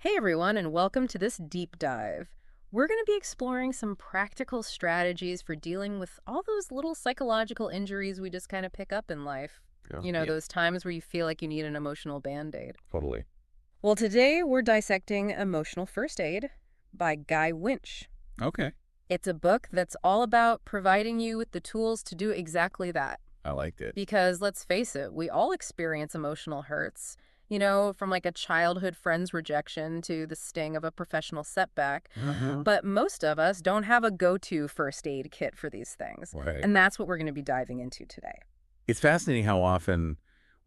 Hey everyone, and welcome to this deep dive. We're going to be exploring some practical strategies for dealing with all those little psychological injuries we just kind of pick up in life. Yeah. Those times where you feel like you need an emotional band-aid. Totally. Well, today we're dissecting Emotional First Aid by Guy Winch. Okay. It's a book that's all about providing you with the tools to do exactly that. I liked it. Because let's face it, we all experience emotional hurts. From like a childhood friend's rejection to the sting of a professional setback. But most of us don't have a go-to first aid kit for these things. Right. And that's what we're going to be diving into today. It's fascinating how often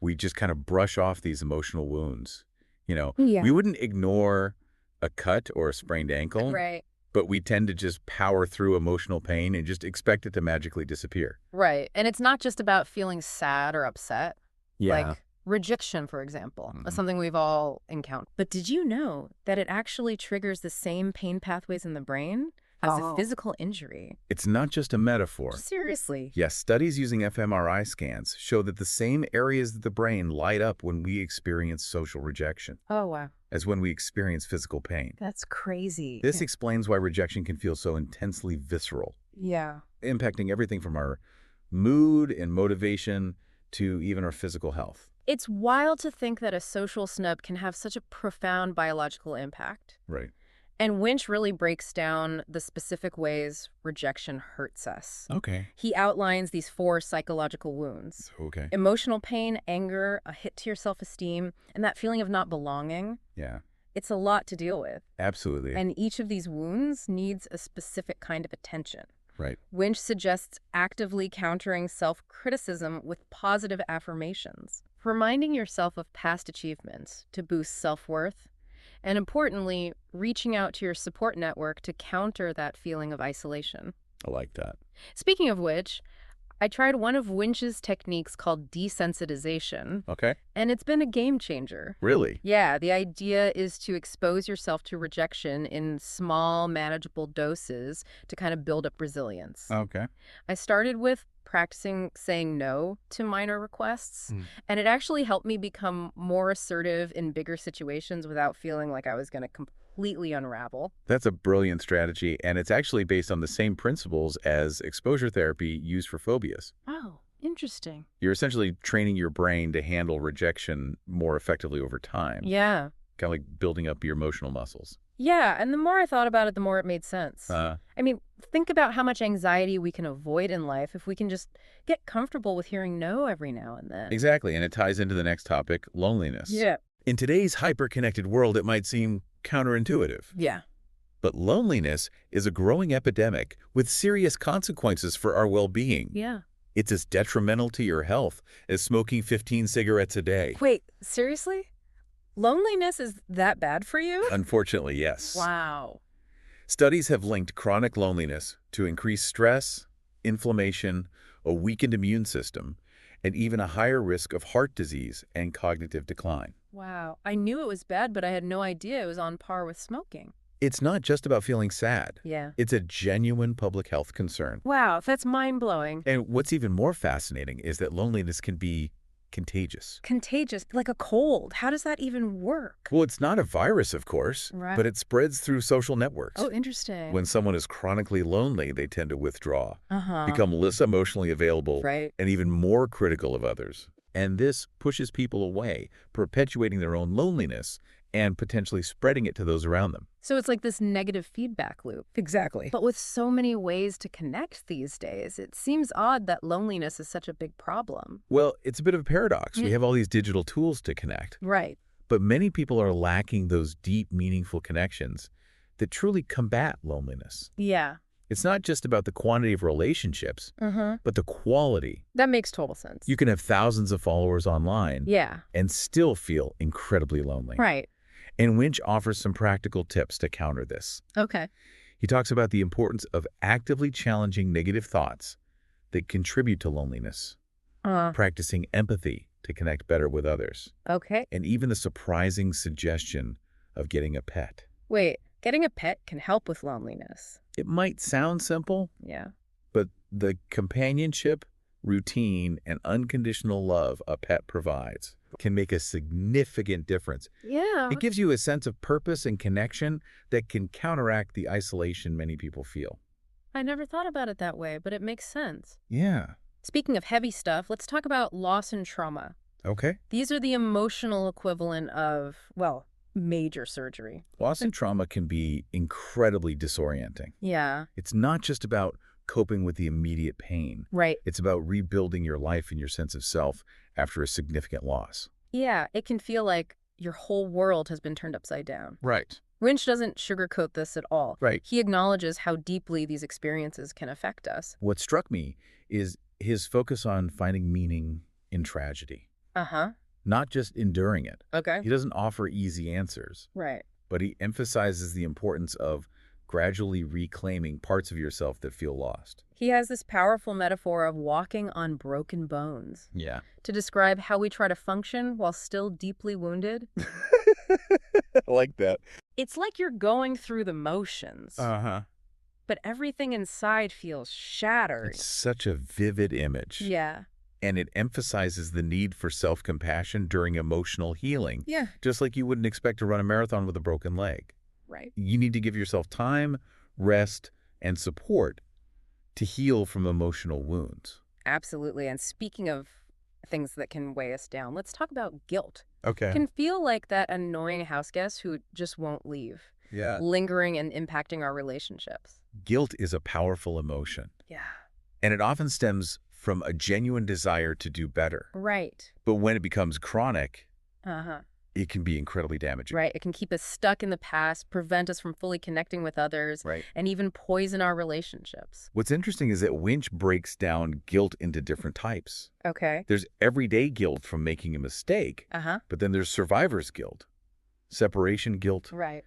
we just kind of brush off these emotional wounds. Yeah. We wouldn't ignore a cut or a sprained ankle, Right. but we tend to just power through emotional pain and just expect it to magically disappear. Right. And it's not just about feeling sad or upset. Yeah. Like rejection, for example, Mhm. is something we've all encountered. But did you know that it actually triggers the same pain pathways in the brain as a physical injury? It's not just a metaphor. Seriously. Yes, studies using fMRI scans show that the same areas of the brain light up when we experience social rejection Oh, wow. as when we experience physical pain. That's crazy. This explains why rejection can feel so intensely visceral, Yeah. impacting everything from our mood and motivation to even our physical health. It's wild to think that a social snub can have such a profound biological impact. Right. And Winch really breaks down the specific ways rejection hurts us. Okay. He outlines these 4 psychological wounds: Okay. emotional pain, anger, a hit to your self-esteem, and that feeling of not belonging. Yeah, It's a lot to deal with. absolutely. And each of these wounds needs a specific kind of attention. Right. Winch suggests actively countering self-criticism with positive affirmations, reminding yourself of past achievements to boost self-worth, and importantly, reaching out to your support network to counter that feeling of isolation. I like that. Speaking of which, I tried one of Winch's techniques called desensitization, Okay. and it's been a game changer. Really? Yeah, the idea is to expose yourself to rejection in small, manageable doses to kind of build up resilience. Okay. I started with practicing saying no to minor requests, Mm. and it actually helped me become more assertive in bigger situations without feeling like I was going to completely unravel. That's a brilliant strategy, and it's actually based on the same principles as exposure therapy used for phobias. Oh, interesting. You're essentially training your brain to handle rejection more effectively over time, Yeah. kind of like building up your emotional muscles. Yeah, and the more I thought about it, the more it made sense. Uh, I mean, think about how much anxiety we can avoid in life if we can just get comfortable with hearing no every now and then. Exactly, and it ties into the next topic, loneliness. Yeah. In today's hyper-connected world, it might seem counterintuitive, Yeah. but loneliness is a growing epidemic with serious consequences for our well-being. Yeah. It's as detrimental to your health as smoking 15 cigarettes a day. Wait, seriously? Loneliness is that bad for you? Unfortunately, yes. Wow. Studies have linked chronic loneliness to increased stress, inflammation, a weakened immune system, and even a higher risk of heart disease and cognitive decline. Wow. I knew it was bad, but I had no idea it was on par with smoking. It's not just about feeling sad. Yeah. It's a genuine public health concern. Wow, that's mind-blowing. And what's even more fascinating is that loneliness can be contagious. Contagious, like a cold. How does that even work? Well, it's not a virus, of course, Right. but it spreads through social networks. Oh, interesting. When someone is chronically lonely, they tend to withdraw, Uh-huh. become less emotionally available, Right. and even more critical of others. And this pushes people away, perpetuating their own loneliness and potentially spreading it to those around them. So it's like this negative feedback loop. Exactly. But with so many ways to connect these days, it seems odd that loneliness is such a big problem. Well, it's a bit of a paradox. We Yeah. have all these digital tools to connect, Right. but many people are lacking those deep, meaningful connections that truly combat loneliness. Yeah. It's not just about the quantity of relationships, Uh-huh. but the quality. That makes total sense. You can have thousands of followers online Yeah. and still feel incredibly lonely. Right. And Winch offers some practical tips to counter this. Okay. He talks about the importance of actively challenging negative thoughts that contribute to loneliness, practicing empathy to connect better with others, Okay. and even the surprising suggestion of getting a pet. Wait, getting a pet can help with loneliness. It might sound simple, Yeah. but the companionship, routine, and unconditional love a pet provides can make a significant difference. Yeah, It gives you a sense of purpose and connection that can counteract the isolation many people feel. I never thought about it that way, but it makes sense. Yeah. Speaking of heavy stuff, let's talk about loss and trauma. Okay. These are the emotional equivalent of, well, major surgery. Loss and trauma can be incredibly disorienting. Yeah, It's not just about coping with the immediate pain. right. It's about rebuilding your life and your sense of self after a significant loss. Yeah, it can feel like your whole world has been turned upside down. Right. Winch doesn't sugarcoat this at all. Right. He acknowledges how deeply these experiences can affect us. What struck me is his focus on finding meaning in tragedy, Uh-huh. not just enduring it. Okay. He doesn't offer easy answers, Right. but he emphasizes the importance of gradually reclaiming parts of yourself that feel lost. He has this powerful metaphor of walking on broken bones Yeah. to describe how we try to function while still deeply wounded. I like that. It's like you're going through the motions, Uh-huh. but everything inside feels shattered. It's such a vivid image. Yeah. And it emphasizes the need for self-compassion during emotional healing, Yeah. just like you wouldn't expect to run a marathon with a broken leg. Right. You need to give yourself time, rest, and support to heal from emotional wounds. Absolutely. And speaking of things that can weigh us down, let's talk about guilt. Okay. Can feel like that annoying house guest who just won't leave, Yeah. lingering and impacting our relationships. Guilt is a powerful emotion, Yeah. and it often stems from a genuine desire to do better. Right. But when it becomes chronic, Uh-huh. it can be incredibly damaging. Right. It can keep us stuck in the past, prevent us from fully connecting with others, Right. and even poison our relationships. What's interesting is that Winch breaks down guilt into different types. Okay. There's everyday guilt from making a mistake, Uh-huh. but then there's survivor's guilt, separation guilt, Right.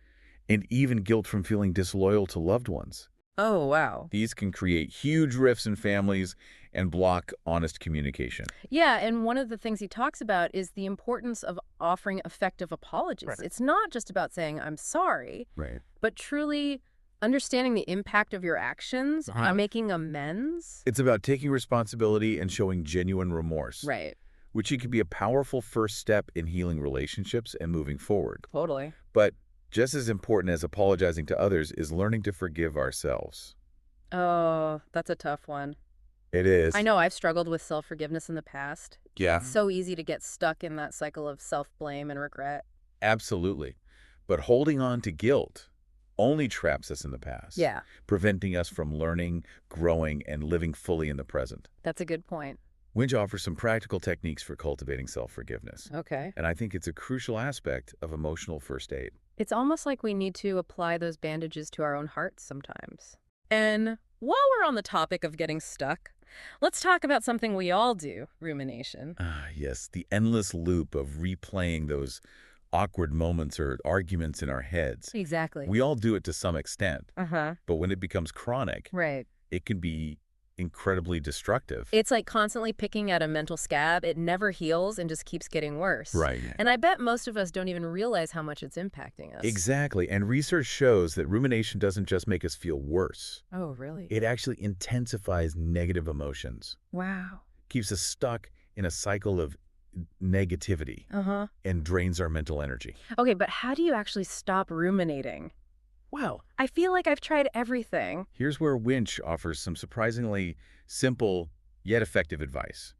and even guilt from feeling disloyal to loved ones. Oh, wow. These can create huge rifts in families and block honest communication. Yeah, and one of the things he talks about is the importance of offering effective apologies. Right. It's not just about saying, I'm sorry, Right. but truly understanding the impact of your actions, Uh-huh. making amends. It's about taking responsibility and showing genuine remorse, Right. which can be a powerful first step in healing relationships and moving forward. Totally. But just as important as apologizing to others is learning to forgive ourselves. Oh, that's a tough one. It is. I know I've struggled with self-forgiveness in the past. Yeah, It's so easy to get stuck in that cycle of self-blame and regret. absolutely. But holding on to guilt only traps us in the past, Yeah, preventing us from learning, growing, and living fully in the present. that's a good point. Winch offers some practical techniques for cultivating self-forgiveness, Okay. and I think it's a crucial aspect of emotional first aid. It's almost like we need to apply those bandages to our own hearts sometimes. And while we're on the topic of getting stuck, let's talk about something we all do, rumination. Ah, yes, the endless loop of replaying those awkward moments or arguments in our heads. Exactly. We all do it to some extent, Uh-huh. but when it becomes chronic, Right. it can be incredibly destructive. It's like constantly picking at a mental scab. It never heals and just keeps getting worse. Right. And I bet most of us don't even realize how much it's impacting us. Exactly. And research shows that rumination doesn't just make us feel worse. Oh, really? It actually intensifies negative emotions, Wow. keeps us stuck in a cycle of negativity, Uh-huh. and drains our mental energy. Okay, but how do you actually stop ruminating? Well, I feel like I've tried everything. here's where Winch offers some surprisingly simple yet effective advice.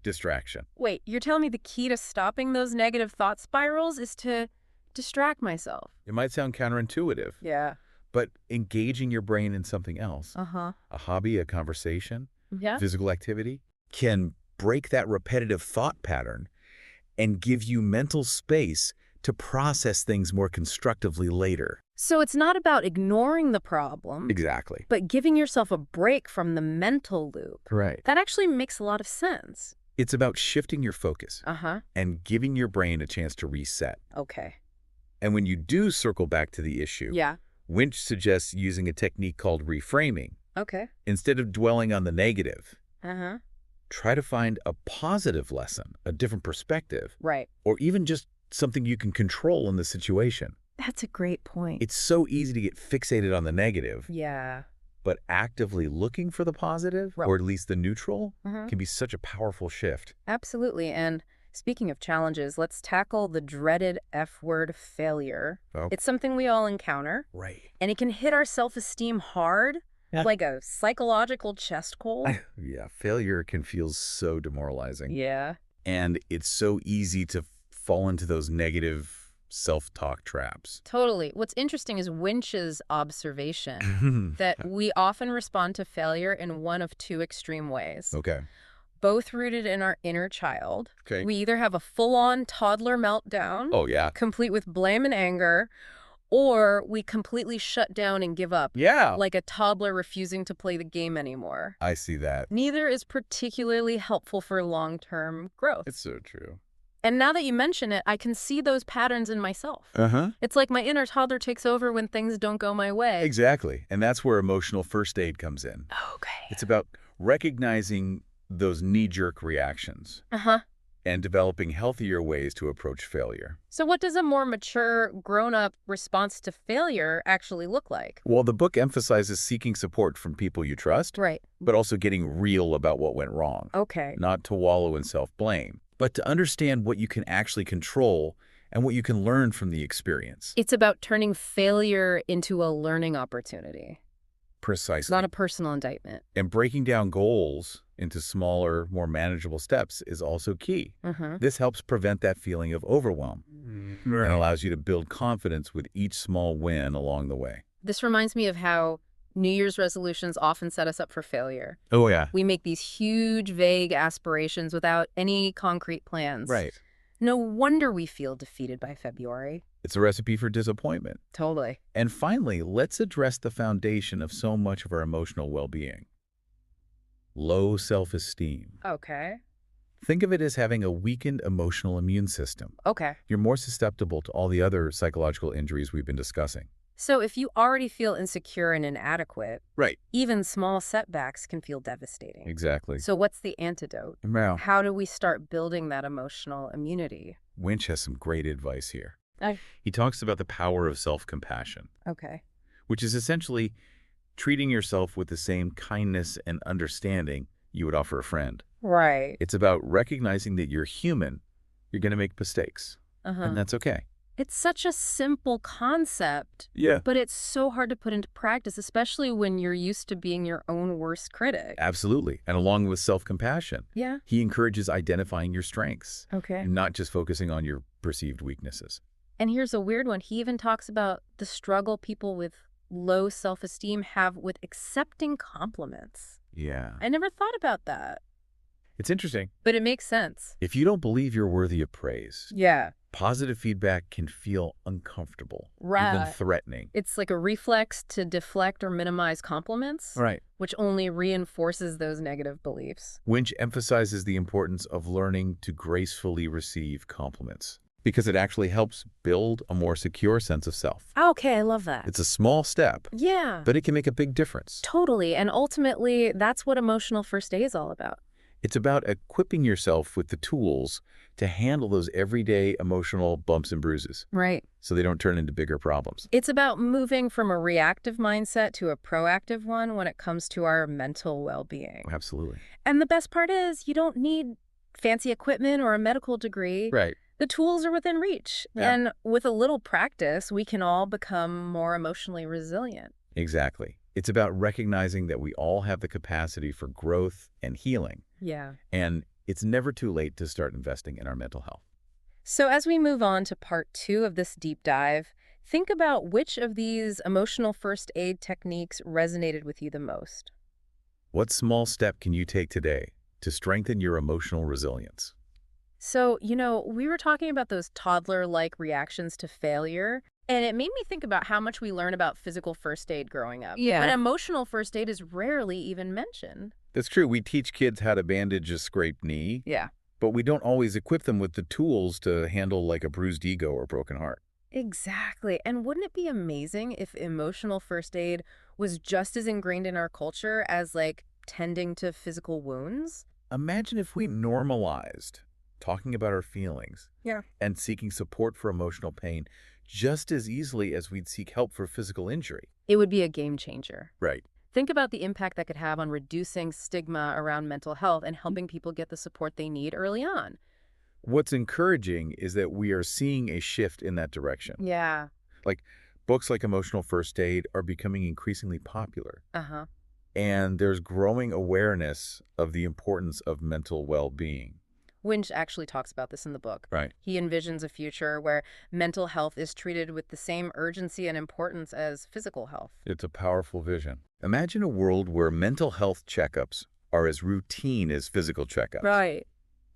Distraction. Wait, you're telling me the key to stopping those negative thought spirals is to distract myself? It might sound counterintuitive, Yeah. but engaging your brain in something else, Uh-huh. a hobby, a conversation, Yeah? physical activity, can break that repetitive thought pattern and give you mental space to process things more constructively later. So it's not about ignoring the problem, Exactly. but giving yourself a break from the mental loop. Right. That actually makes a lot of sense. It's about shifting your focus Uh-huh. and giving your brain a chance to reset. Okay. And when you do circle back to the issue, Yeah. Winch suggests using a technique called reframing. Okay. Instead of dwelling on the negative, Uh-huh. try to find a positive lesson, a different perspective, Right. or even just something you can control in the situation. That's a great point. It's so easy to get fixated on the negative, Yeah. but actively looking for the positive, Right. or at least the neutral, Uh-huh. can be such a powerful shift. Absolutely. And Speaking of challenges, let's tackle the dreaded F word, failure. Oh, It's something we all encounter, right. and it can hit our self-esteem hard, Yeah. like a psychological chest cold. Yeah, failure can feel so demoralizing. Yeah, And it's so easy to fall into those negative self-talk traps. totally. What's interesting is Winch's observation that we often respond to failure in one of two extreme ways, Okay. both rooted in our inner child. Okay. We either have a full-on toddler meltdown, Oh, yeah. complete with blame and anger, or we completely shut down and give up, Yeah. like a toddler refusing to play the game anymore. I see that. Neither is particularly helpful for long-term growth. It's so true. And now that you mention it, I can see those patterns in myself. Uh-huh. It's like my inner toddler takes over when things don't go my way. Exactly. And that's where emotional first aid comes in. Okay. It's about recognizing those knee-jerk reactions Uh-huh. and developing healthier ways to approach failure. So what does a more mature, grown-up response to failure actually look like? Well, the book emphasizes seeking support from people you trust, Right. but also getting real about what went wrong. Okay. Not to wallow in self-blame, but to understand what you can actually control and what you can learn from the experience. It's about turning failure into a learning opportunity, Precisely. not a personal indictment. And breaking down goals into smaller, more manageable steps is also key. Mm-hmm. This helps prevent that feeling of overwhelm and allows you to build confidence with each small win along the way. This reminds me of how New Year's resolutions often set us up for failure. Oh, yeah. We make these huge, vague aspirations without any concrete plans. Right. No wonder we feel defeated by February. It's a recipe for disappointment. Totally. And finally, let's address the foundation of so much of our emotional well-being. Low self-esteem. Okay. Think of it as having a weakened emotional immune system. Okay. You're more susceptible to all the other psychological injuries we've been discussing. So if you already feel insecure and inadequate, Right. even small setbacks can feel devastating. Exactly. So what's the antidote? Now, How do we start building that emotional immunity? Winch has some great advice here. I- He talks about the power of self-compassion, Okay. which is essentially treating yourself with the same kindness and understanding you would offer a friend. Right. It's about recognizing that you're human, you're going to make mistakes, Uh-huh. and that's okay. It's such a simple concept, Yeah. but it's so hard to put into practice, especially when you're used to being your own worst critic. Absolutely. And along with self-compassion, Yeah. he encourages identifying your strengths Okay. and not just focusing on your perceived weaknesses. And here's a weird one. He even talks about the struggle people with low self-esteem have with accepting compliments. Yeah. I never thought about that, It's interesting. but it makes sense. If you don't believe you're worthy of praise, Yeah. positive feedback can feel uncomfortable, even Right. threatening. It's like a reflex to deflect or minimize compliments, Right. which only reinforces those negative beliefs. Winch emphasizes the importance of learning to gracefully receive compliments because it actually helps build a more secure sense of self. Okay, I love that. It's a small step, Yeah. but it can make a big difference. Totally. And ultimately, that's what emotional first aid is all about. It's about equipping yourself with the tools to handle those everyday emotional bumps and bruises Right. so they don't turn into bigger problems. It's about moving from a reactive mindset to a proactive one when it comes to our mental well-being. Absolutely. And the best part is you don't need fancy equipment or a medical degree. Right. The tools are within reach. Yeah. And with a little practice, we can all become more emotionally resilient. Exactly. It's about recognizing that we all have the capacity for growth and healing. Yeah. And it's never too late to start investing in our mental health. So as we move on to part 2 of this deep dive, think about which of these emotional first aid techniques resonated with you the most. What small step can you take today to strengthen your emotional resilience? So, we were talking about those toddler-like reactions to failure, and it made me think about how much we learn about physical first aid growing up. Yeah. But emotional first aid is rarely even mentioned. That's true. We teach kids how to bandage a scraped knee, Yeah. but we don't always equip them with the tools to handle like a bruised ego or broken heart. Exactly. And wouldn't it be amazing if emotional first aid was just as ingrained in our culture as, like, tending to physical wounds? Imagine if we normalized talking about our feelings and seeking support for emotional pain just as easily as we'd seek help for physical injury. It would be a game changer. Right. Think about the impact that could have on reducing stigma around mental health and helping people get the support they need early on. What's encouraging is that we are seeing a shift in that direction. Yeah. Like, books like Emotional First Aid are becoming increasingly popular, Uh-huh. and there's growing awareness of the importance of mental well-being. Winch actually talks about this in the book. Right. He envisions a future where mental health is treated with the same urgency and importance as physical health. It's a powerful vision. Imagine a world where mental health checkups are as routine as physical checkups, Right.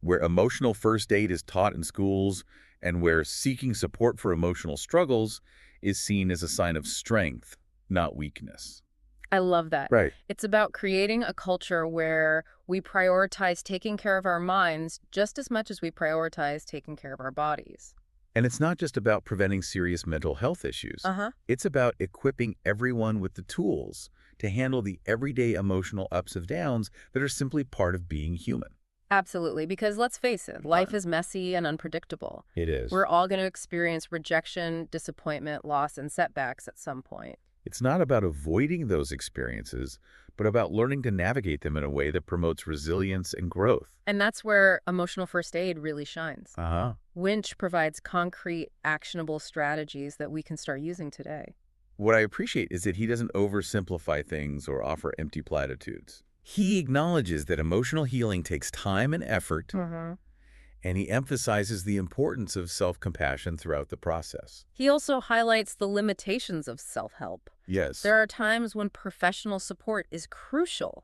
where emotional first aid is taught in schools, and where seeking support for emotional struggles is seen as a sign of strength, not weakness. I love that. Right. It's about creating a culture where we prioritize taking care of our minds just as much as we prioritize taking care of our bodies. And it's not just about preventing serious mental health issues. Uh-huh. It's about equipping everyone with the tools to handle the everyday emotional ups and downs that are simply part of being human. Absolutely, because let's face it, life is messy and unpredictable. It is. We're all going to experience rejection, disappointment, loss, and setbacks at some point. It's not about avoiding those experiences, but about learning to navigate them in a way that promotes resilience and growth. And that's where emotional first aid really shines. Uh-huh. Winch provides concrete, actionable strategies that we can start using today. What I appreciate is that he doesn't oversimplify things or offer empty platitudes. He acknowledges that emotional healing takes time and effort, and he emphasizes the importance of self-compassion throughout the process. He also highlights the limitations of self-help. Yes. There are times when professional support is crucial,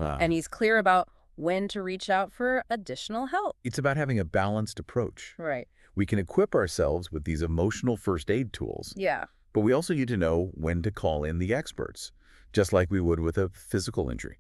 Ah. and he's clear about when to reach out for additional help. It's about having a balanced approach. Right. We can equip ourselves with these emotional first aid tools, Yeah. but we also need to know when to call in the experts, just like we would with a physical injury.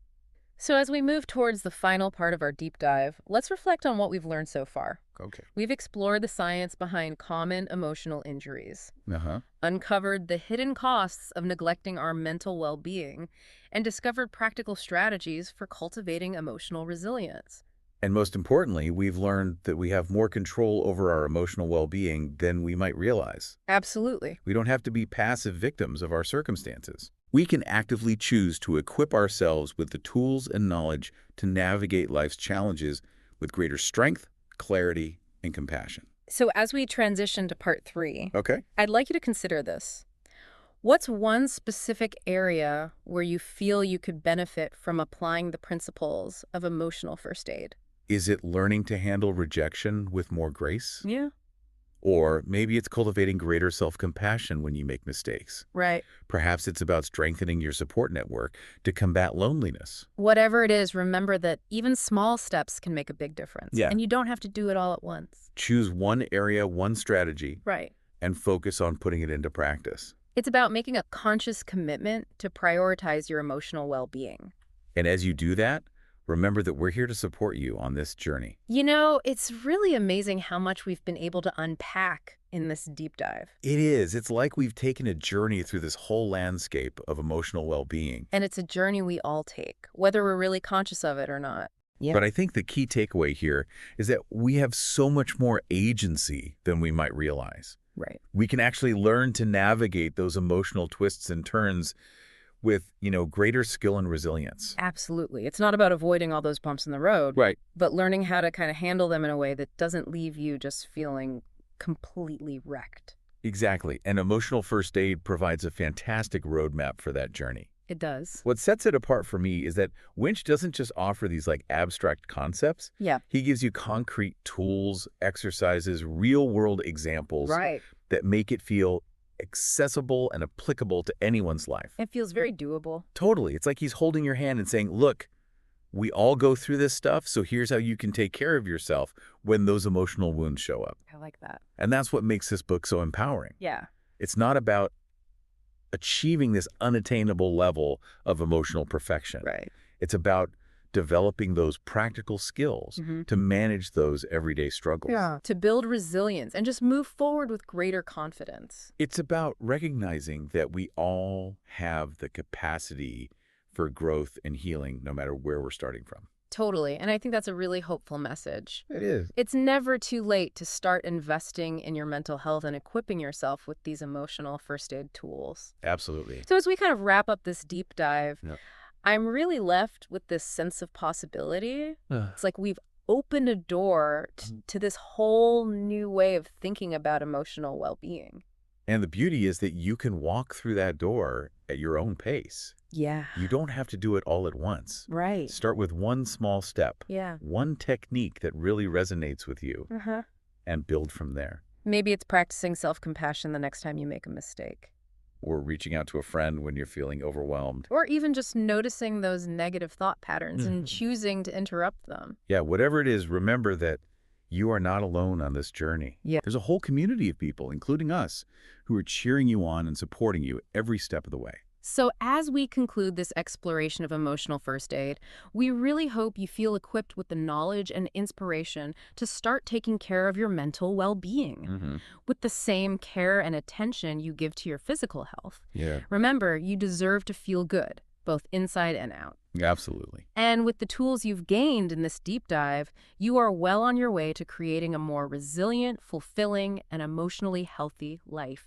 So as we move towards the final part of our deep dive, let's reflect on what we've learned so far. Okay. We've explored the science behind common emotional injuries, Uh-huh. uncovered the hidden costs of neglecting our mental well-being, and discovered practical strategies for cultivating emotional resilience. And most importantly, we've learned that we have more control over our emotional well-being than we might realize. Absolutely. We don't have to be passive victims of our circumstances. We can actively choose to equip ourselves with the tools and knowledge to navigate life's challenges with greater strength, clarity, and compassion. So as we transition to part 3, Okay. I'd like you to consider this. What's one specific area where you feel you could benefit from applying the principles of emotional first aid? Is it learning to handle rejection with more grace? Yeah. Or maybe it's cultivating greater self-compassion when you make mistakes. Right. Perhaps it's about strengthening your support network to combat loneliness. Whatever it is, remember that even small steps can make a big difference. Yeah. And you don't have to do it all at once. Choose one area, one strategy, Right. and focus on putting it into practice. It's about making a conscious commitment to prioritize your emotional well-being. And as you do that, remember that we're here to support you on this journey. You know, it's really amazing how much we've been able to unpack in this deep dive. It is. It's like we've taken a journey through this whole landscape of emotional well-being. And it's a journey we all take, whether we're really conscious of it or not. Yeah. But I think the key takeaway here is that we have so much more agency than we might realize. Right. We can actually learn to navigate those emotional twists and turns with, greater skill and resilience. Absolutely. It's not about avoiding all those bumps in the road, Right. but learning how to kind of handle them in a way that doesn't leave you just feeling completely wrecked. Exactly. And emotional first aid provides a fantastic roadmap for that journey. It does. What sets it apart for me is that Winch doesn't just offer these abstract concepts. Yeah. He gives you concrete tools, exercises, real-world examples Right. that make it feel accessible and applicable to anyone's life. It feels very doable. Totally. It's like he's holding your hand and saying, look, we all go through this stuff, so here's how you can take care of yourself when those emotional wounds show up. I like that. And that's what makes this book so empowering. Yeah. It's not about achieving this unattainable level of emotional perfection. Right. It's about developing those practical skills to manage those everyday struggles. To build resilience and just move forward with greater confidence. It's about recognizing that we all have the capacity for growth and healing no matter where we're starting from. Totally. And I think that's a really hopeful message. It is. It's never too late to start investing in your mental health and equipping yourself with these emotional first aid tools. Absolutely. So as we kind of wrap up this deep dive, Yeah. I'm really left with this sense of possibility. It's like we've opened a door to this whole new way of thinking about emotional well-being. And the beauty is that you can walk through that door at your own pace. Yeah. You don't have to do it all at once. Right. Start with one small step, Yeah. one technique that really resonates with you, Uh-huh. and build from there. Maybe it's practicing self-compassion the next time you make a mistake. Or reaching out to a friend when you're feeling overwhelmed. Or even just noticing those negative thought patterns and choosing to interrupt them. Yeah, whatever it is, remember that you are not alone on this journey. Yeah. There's a whole community of people, including us, who are cheering you on and supporting you every step of the way. So as we conclude this exploration of emotional first aid, we really hope you feel equipped with the knowledge and inspiration to start taking care of your mental well-being with the same care and attention you give to your physical health. Yeah, Remember, you deserve to feel good, both inside and out. absolutely. And with the tools you've gained in this deep dive, you are well on your way to creating a more resilient, fulfilling, and emotionally healthy life.